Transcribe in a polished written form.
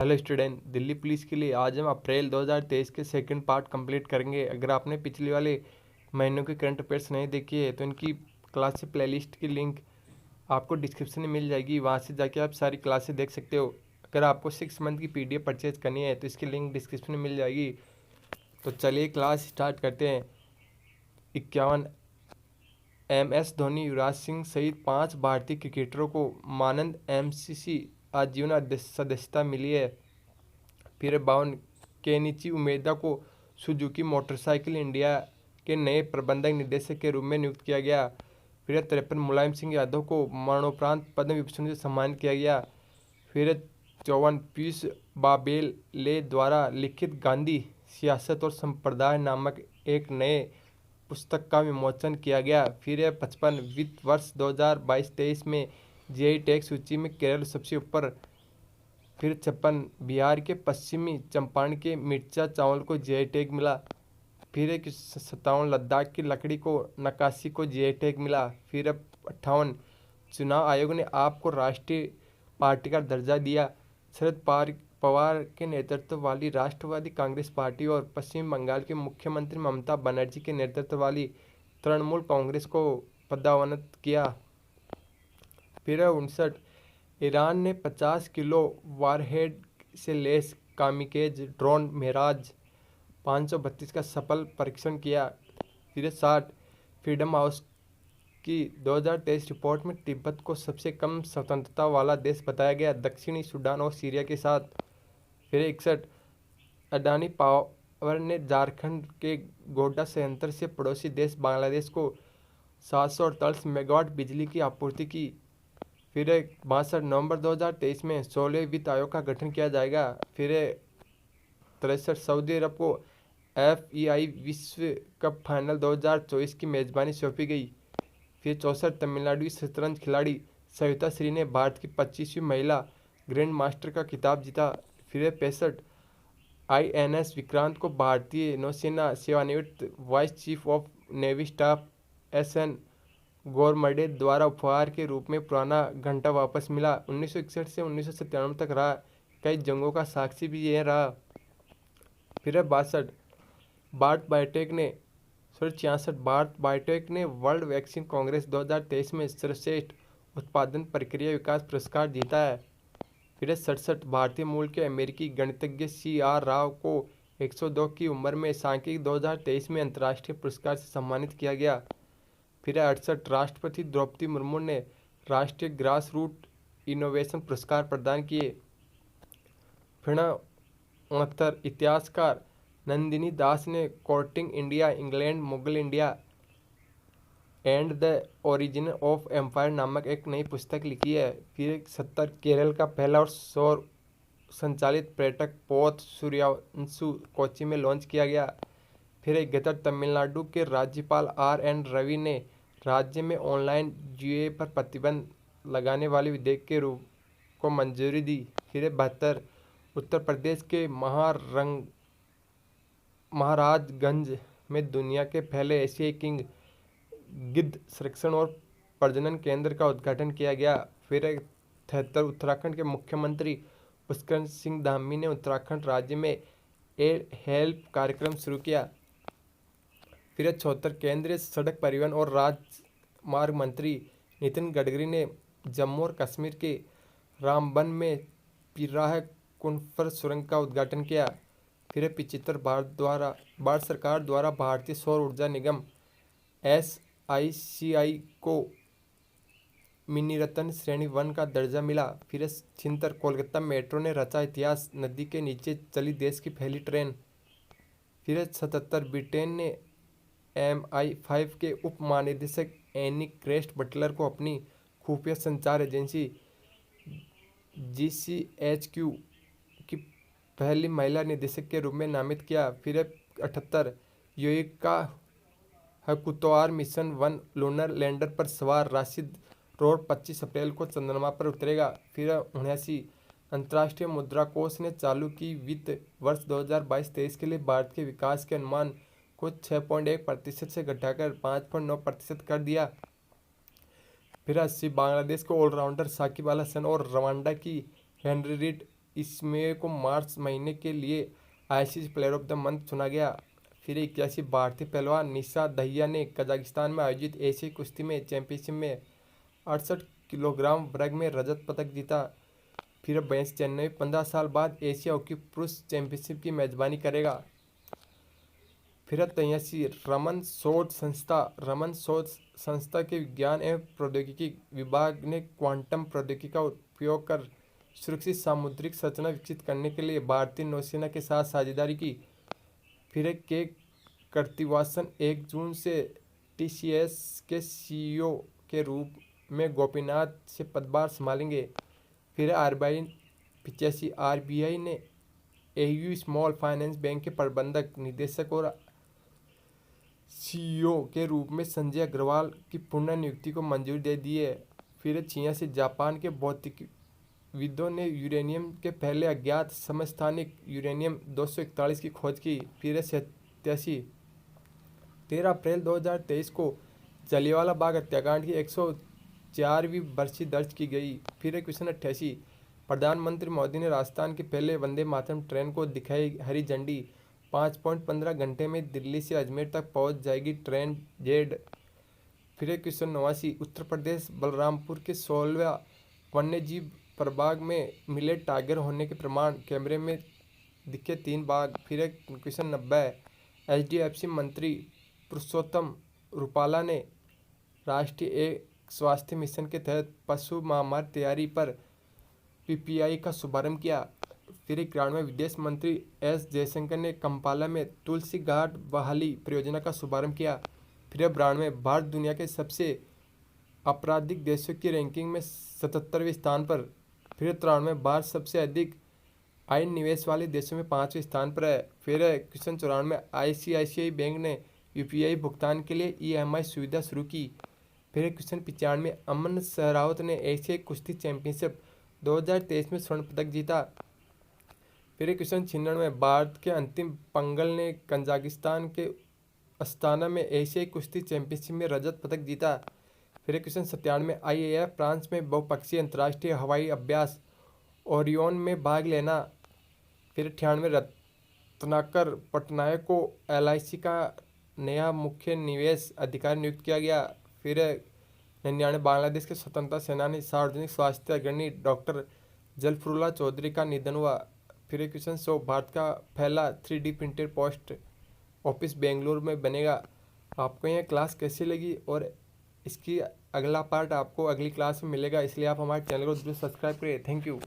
Hello student, Delhi police के लिए आज हम अप्रैल 2023 के सेकंड पार्ट कंप्लीट करेंगे। अगर आपने पिछले वाले महीनों के करंट अफेयर्स नहीं देखी है तो इनकी क्लास प्लेलिस्ट की लिंक आपको डिस्क्रिप्शन में मिल जाएगी, वहाँ से जाके आप सारी क्लासेस देख सकते हो। अगर आपको 6 मंथ की PDF परचेज करनी है तो इसकी लिंक डिस्क्रिप्शन में मिल जाएगी। तो चलिए क्लास स्टार्ट करते हैं। 51 MS धोनी, युवराज सिंह सहित 5 भारतीय क्रिकेटरों को मानद MCC आजीवन सदस्यता मिली है। फिर 52 केनिची उमेदा को सुजुकी मोटरसाइकिल इंडिया के नए प्रबंधक निदेशक के रूप में नियुक्त किया गया। फिर 53 मुलायम सिंह यादव को मरणोपरांत पद्म विभूषण से सम्मानित किया गया। फिर 54 पीयूष बाबेले द्वारा लिखित गांधी सियासत और संप्रदाय नामक एक नए पुस्तक का विमोचन किया गया। फिर 55 वित्त वर्ष 2022-23 में GI टैग सूची में केरल सबसे ऊपर। फिर 56 बिहार के पश्चिमी चंपारण के मिर्चा चावल को GI टैग मिला। फिर 57 लद्दाख की लकड़ी को नक्काशी को GI टैग मिला। फिर 58 चुनाव आयोग ने आप को राष्ट्रीय पार्टी का दर्जा दिया। शरद पवार के नेतृत्व वाली राष्ट्रवादी कांग्रेस पार्टी और पश्चिम बंगाल के मुख्यमंत्री ममता बनर्जी के नेतृत्व वाली तृणमूल कांग्रेस को पदोन्नत किया। फिर 59 ईरान ने 50 किलो वारहेड से लैस कामिकेज ड्रोन मेराज 532 का सफल परीक्षण किया। फिर 60 फ्रीडम हाउस की 2023 रिपोर्ट में तिब्बत को सबसे कम स्वतंत्रता वाला देश बताया गया, दक्षिणी सूडान और सीरिया के साथ। फिर 61 अडानी पावर ने झारखंड के गोड्डा संयंत्र से पड़ोसी देश बांग्लादेश को 748 मेगावाट बिजली की आपूर्ति की। फिर 62 नवंबर 2023 में 16वें वित्त आयोग का गठन किया जाएगा। फिर 63 सऊदी अरब को FEI विश्व कप फाइनल 2024 की मेजबानी सौंपी गई। फिर 64 तमिलनाडु शतरंज खिलाड़ी सविता श्री ने भारत की 25वीं महिला ग्रैंड मास्टर का खिताब जीता। फिर 65 INS विक्रांत को भारतीय नौसेना सेवानिवृत्त vice chief of navy staff SN गोरमडे द्वारा उपहार के रूप में पुराना घंटा वापस मिला। 1961 से 1997 तक रहा, कई जंगों का साक्षी भी यह रहा। फिर 62 भारत बायोटेक ने वर्ल्ड वैक्सीन कांग्रेस 2023 में सर्वश्रेष्ठ उत्पादन प्रक्रिया विकास पुरस्कार जीता है। फिर 67 भारतीय मूल के अमेरिकी गणितज्ञ CR राव को 102 की उम्र में सांख्यिकी 2023 में अंतर्राष्ट्रीय पुरस्कार से सम्मानित किया गया। फिर 68 राष्ट्रपति द्रौपदी मुर्मू ने राष्ट्रीय ग्रास रूट इनोवेशन पुरस्कार प्रदान किए। फिर 69 इतिहासकार नंदिनी दास ने courting India, England, Mughal India and the origin of empire नामक एक नई पुस्तक लिखी है। फिर 70 केरल का पहला और सौर संचालित पर्यटक पोत सूर्यांशु कोच्चि में लॉन्च किया गया। फिर 71 तमिलनाडु के राज्यपाल RN रवि ने राज्य में ऑनलाइन जुए पर प्रतिबंध लगाने वाले विधेयक के रूप को मंजूरी दी। फिर 72 उत्तर प्रदेश के महाराजगंज में दुनिया के पहले एशियाई किंग गिद्ध संरक्षण और प्रजनन केंद्र का उद्घाटन किया गया। फिर 73 उत्तराखंड के मुख्यमंत्री पुष्कर सिंह धामी ने उत्तराखंड राज्य में एयर हेल्प कार्यक्रम शुरू किया। फिर 74 केंद्रीय सड़क परिवहन और राजमार्ग मंत्री नितिन गडकरी ने जम्मू और कश्मीर के रामबन में पिराह कुनफर सुरंग का उद्घाटन किया। फिर 75 भारत सरकार द्वारा भारतीय सौर ऊर्जा निगम SICI को मिनीरत्न श्रेणी 1 का दर्जा मिला। फिर 76 कोलकाता मेट्रो ने रचा इतिहास, नदी के नीचे चली देश की पहली ट्रेन। फिर 77 ब्रिटेन ने MI5 के उप महानिदेशक एनी क्रेस्ट बटलर को अपनी खुफिया संचार एजेंसी GCHQ की पहली महिला निदेशक के रूप में नामित किया। फिर 78 योइका हकुतोआर मिशन 1 लूनर लैंडर पर सवार राशिद रोड 25 अप्रैल को चंद्रमा पर उतरेगा। फिर 79 अंतर्राष्ट्रीय मुद्रा कोष ने चालू की वित्त वर्ष 2022-23 के लिए भारत के विकास के अनुमान को 6.1% से घटाकर 5.9% कर दिया। फिर 80 बांग्लादेश को ऑलराउंडर साकिब अल हसन और रवांडा की हेनरी रीड इसमें को मार्च महीने के लिए ICC player of the month चुना गया। फिर 81 भारतीय पहलवान निशा दहिया ने कजाकिस्तान में आयोजित एशियाई कुश्ती में चैंपियनशिप में 68 किलोग्राम वर्ग में रजत पदक जीता। फिर 22 जनवरी 15 साल बाद एशिया हॉकी पुरुष चैंपियनशिप की मेजबानी करेगा। फिर 83 रमन शोध संस्था के विज्ञान एवं प्रौद्योगिकी विभाग ने क्वांटम प्रौद्योगिकी का उपयोग कर सुरक्षित सामुद्रिक संरचना विकसित करने के लिए भारतीय नौसेना के साथ साझेदारी की। फिर के कृतिवासन 1 जून से टीसीएस के सीईओ के रूप में गोपीनाथ से पदभार संभालेंगे। फिर आरबीआई 85 आरबीआई ने एयू स्मॉल फाइनेंस बैंक के प्रबंधक निदेशक और सीईओ के रूप में संजय अग्रवाल की पुनर्नियुक्ति को मंजूरी दे दी है। फिर 86 जापान के भौतिकविदों ने यूरेनियम के पहले अज्ञात समस्थानिक यूरेनियम 241 की खोज की। फिर 87 13 अप्रैल 2023 को जलियांवाला बाग हत्याकांड की 104वीं बरसी दर्ज की गई। फिर क्वेश्चन 88 प्रधानमंत्री मोदी ने राजस्थान के पहले वंदे मातरम ट्रेन को दिखाई हरी झंडी। 5.15 घंटे में दिल्ली से अजमेर तक पहुंच जाएगी ट्रेन जेड। फिर क्वेश्चन 89 उत्तर प्रदेश बलरामपुर के 16वां वन्यजीव प्रभाग में मिले टाइगर होने के प्रमाण, कैमरे में दिखे 3 बाघ। फिर क्वेश्चन 90 एचडीएफसी मंत्री पुरुषोत्तम रुपाला ने राष्ट्रीय स्वास्थ्य मिशन के तहत पशु महामारी तैयारी पर पीपीआई का शुभारंभ किया। फिर 91 विदेश मंत्री एस जयशंकर ने कंपाला में तुलसी घाट बहाली परियोजना का शुभारंभ किया। फिर 92 भारत दुनिया के सबसे आपराधिक देशों की रैंकिंग में 77वें स्थान पर। फिर 93 भारत सबसे अधिक आयन निवेश वाले देशों में 5वें स्थान पर है। फिर क्वेश्चन 94 आईसीआईसीआई बैंक ने यूपीआई भुगतान के लिए ईएमआई सुविधा शुरू की। फिर क्वेश्चन 95 अमन सहरावत ने एशियाई कुश्ती चैंपियनशिप 2023 में स्वर्ण पदक जीता। फिर क्वेश्चन 96 भारत के अंतिम पंगल ने कजाकिस्तान के अस्ताना में एशियाई कुश्ती चैंपियनशिप में रजत पदक जीता। फिर क्वेश्चन 97 आईएएफ फ्रांस में बहुपक्षीय अंतर्राष्ट्रीय हवाई अभ्यास ओरियन में भाग लेना। फिर 98 रत्नाकर पटनायक को एलआईसी का नया मुख्य निवेश अधिकारी नियुक्त किया गया। फिर 99 बांग्लादेश के स्वतंत्रता सेनानी सार्वजनिक स्वास्थ्य अग्रणी डॉक्टर जलफरुल्ला चौधरी का निधन हुआ। फिर क्वेश्चन 100 भारत का पहला 3D printed post office Bengaluru में बनेगा। आपको यह क्लास कैसी लगी और इसकी अगला पार्ट आपको अगली क्लास में मिलेगा, इसलिए आप हमारे चैनल को जरूर सब्सक्राइब करिए। Thank you.